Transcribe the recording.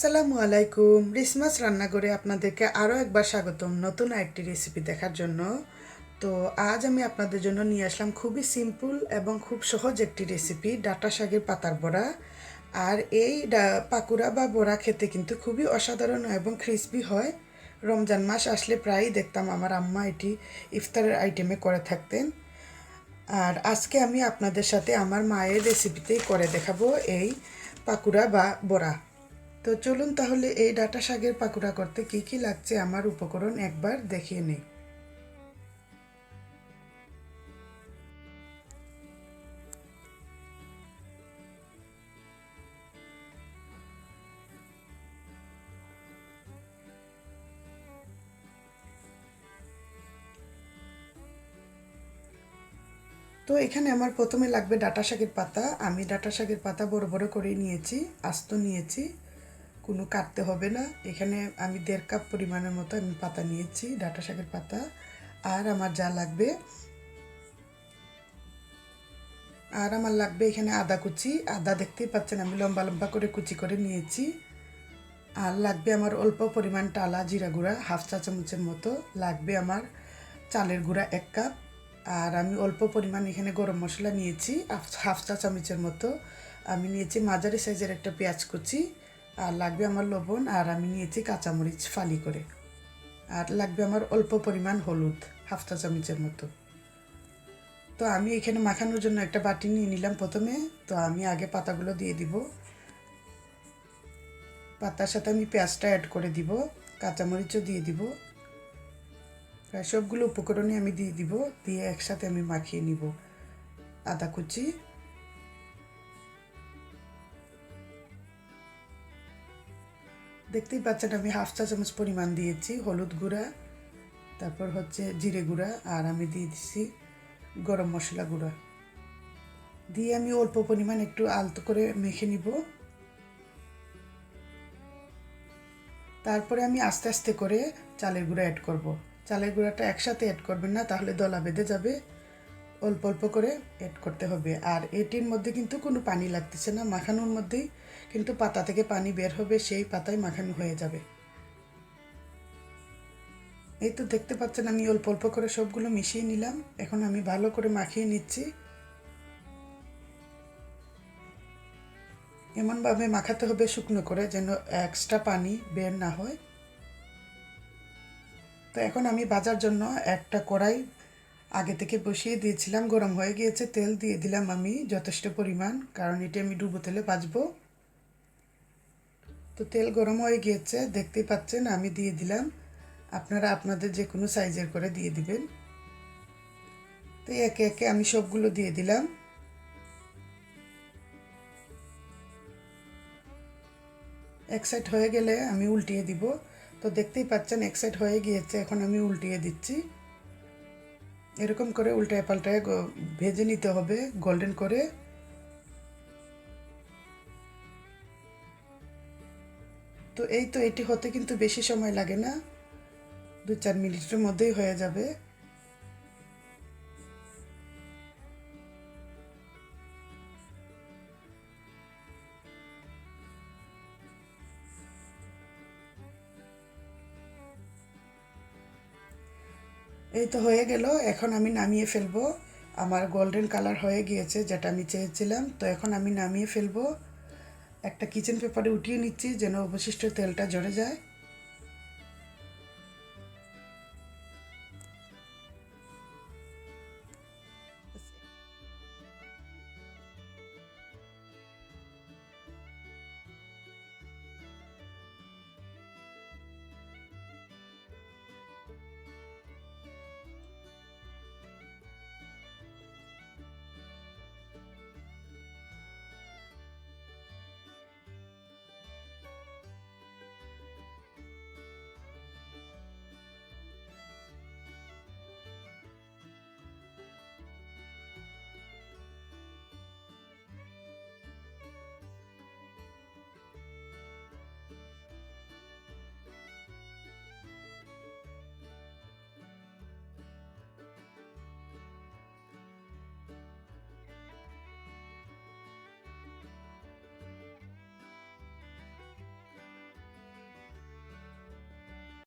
আসসালামু আলাইকুম। রিসমাস রান্নাঘরে আপনাদেরকে আরও একবার স্বাগতম নতুন একটি রেসিপি দেখার জন্য। তো আজ আমি আপনাদের জন্য নিয়ে আসলাম খুবই সিম্পল এবং খুব সহজ একটি রেসিপি, ডাঁটা শাকের পাতার বড়া। আর এই পাকুড়া বা বড়া খেতে কিন্তু খুবই অসাধারণ এবং ক্রিসপি হয়। রমজান মাস আসলে প্রায়ই দেখতাম আমার আম্মা এটি ইফতারের আইটেমে করে থাকতেন। আর আজকে আমি আপনাদের সাথে আমার মায়ের রেসিপিতেই করে দেখাবো এই পাকুড়া বা বড়া। তো চলুন তাহলে এই ডাঁটা শাকের পাকোড়া করতে কি কি লাগছে আমার উপকরণ একবার দেখিয়ে নেই। তো এখানে আমার প্রথমে লাগবে ডাঁটা শাকের পাতা। আমি ডাঁটা শাকের পাতা বড় বড় করে নিয়েছি, আস্ত নিয়েছি, কোনো কাটতে হবে না। এখানে আমি 1.5 কাপ পরিমাণের মতো আমি পাতা নিয়েছি, ডাঁটা শাকের পাতা। আর আমার যা লাগবে, আমার লাগবে এখানে আদা কুচি। আদা দেখতেই পাচ্ছেন আমি লম্বা লম্বা করে কুচি করে নিয়েছি। আর লাগবে আমার অল্প পরিমাণ টালা জিরা গুঁড়া 1/2 চা চামচের মতো। লাগবে আমার চালের গুঁড়া 1 কাপ। আর আমি অল্প পরিমাণ এখানে গরম মশলা নিয়েছি 1/2 চা চামচের মতো। আমি নিয়েছি মাঝারি সাইজের একটা পেঁয়াজ কুচি। আর লাগবে আমার লবণ। আর আমি নিয়েছি কাঁচামরিচ ফালি করে। আর লাগবে আমার অল্প পরিমাণ হলুদ 1/2 চা চামচের মতো। তো আমি এখানে মাখানোর জন্য একটা বাটি নিয়ে নিলাম প্রথমে। তো আমি আগে পাতাগুলো দিয়ে দিব। পাতার সাথে আমি পেঁয়াজটা অ্যাড করে দিব, কাঁচামরিচও দিয়ে দিব। প্রায় সবগুলো উপকরণই আমি দিয়ে দিব, দিয়ে একসাথে আমি মাখিয়ে নিব। আদা কুচি, দেখতেই পাচ্ছেন আমি 1/2 চা চামচ পরিমাণ দিয়েছি হলুদ গুঁড়া, তারপর হচ্ছে জিরে গুঁড়া, আর আমি দিয়ে দিচ্ছি গরম মশলা গুঁড়া। দিয়ে আমি অল্প পরিমাণ একটু আলতো করে মেখে নিব। তারপরে আমি আস্তে আস্তে করে চালের গুঁড়া অ্যাড করব। চালের গুঁড়াটা একসাথে অ্যাড করবেন না, তাহলে দলা বেঁধে যাবে। অল্প অল্প করে অ্যাড করতে হবে। আর এটির মধ্যে কিন্তু কোনো পানি লাগতেছে না, মাখানোর মধ্যেই কিন্তু পাতা থেকে পানি বের হবে, সেই পাতায় মাখানো হয়ে যাবে। এই তো দেখতে পাচ্ছেন আমি অল্প অল্প করে সবগুলো মিশিয়ে নিলাম। এখন আমি ভালো করে মাখিয়ে নিচ্ছি। এমনভাবে মাখাতে হবে শুকনো করে, যেন এক্সট্রা পানি বের না হয়। তো এখন আমি ভাজার জন্য একটা কড়াই আগে থেকে বসিয়ে দিয়েছিলাম, গরম হয়ে গিয়েছে। তেল দিয়ে দিলাম আমি যথেষ্ট পরিমাণ, কারণ এটি আমি ডুবো তেলে ভাজবো। তো তেল গরম হয়ে গিয়েছে, দেখতেই পাচ্ছেন আমি দিয়ে দিলাম। আপনারা আপনাদের যে কোনো সাইজের করে দিয়ে দিবেন। তো একে একে আমি সবগুলো দিয়ে দিলাম। এক সাইড হয়ে গেলে আমি উল্টিয়ে দিব। তো দেখতেই পাচ্ছেন এক সাইড হয়ে গিয়েছে, এখন আমি উল্টিয়ে দিচ্ছি। এরকম করে উল্টায় পাল্টায় ভেজে নিতে হবে গোল্ডেন করে। তো এই তো এটি হতে কিন্তু বেশি সময় লাগে না, 2-4 মিনিটের মধ্যেই হয়ে যাবে। এই তো হয়ে গেল, এখন আমি নামিয়ে ফেলবো। আমার গোল্ডেন কালার হয়ে গিয়েছে, যেটা আমি চেয়েছিলাম। তো এখন আমি নামিয়ে ফেলবো। একটা কিচেন পেপারে উঠিয়ে নিচ্ছি, যেন অবশিষ্ট তেলটা ঝরে যায়।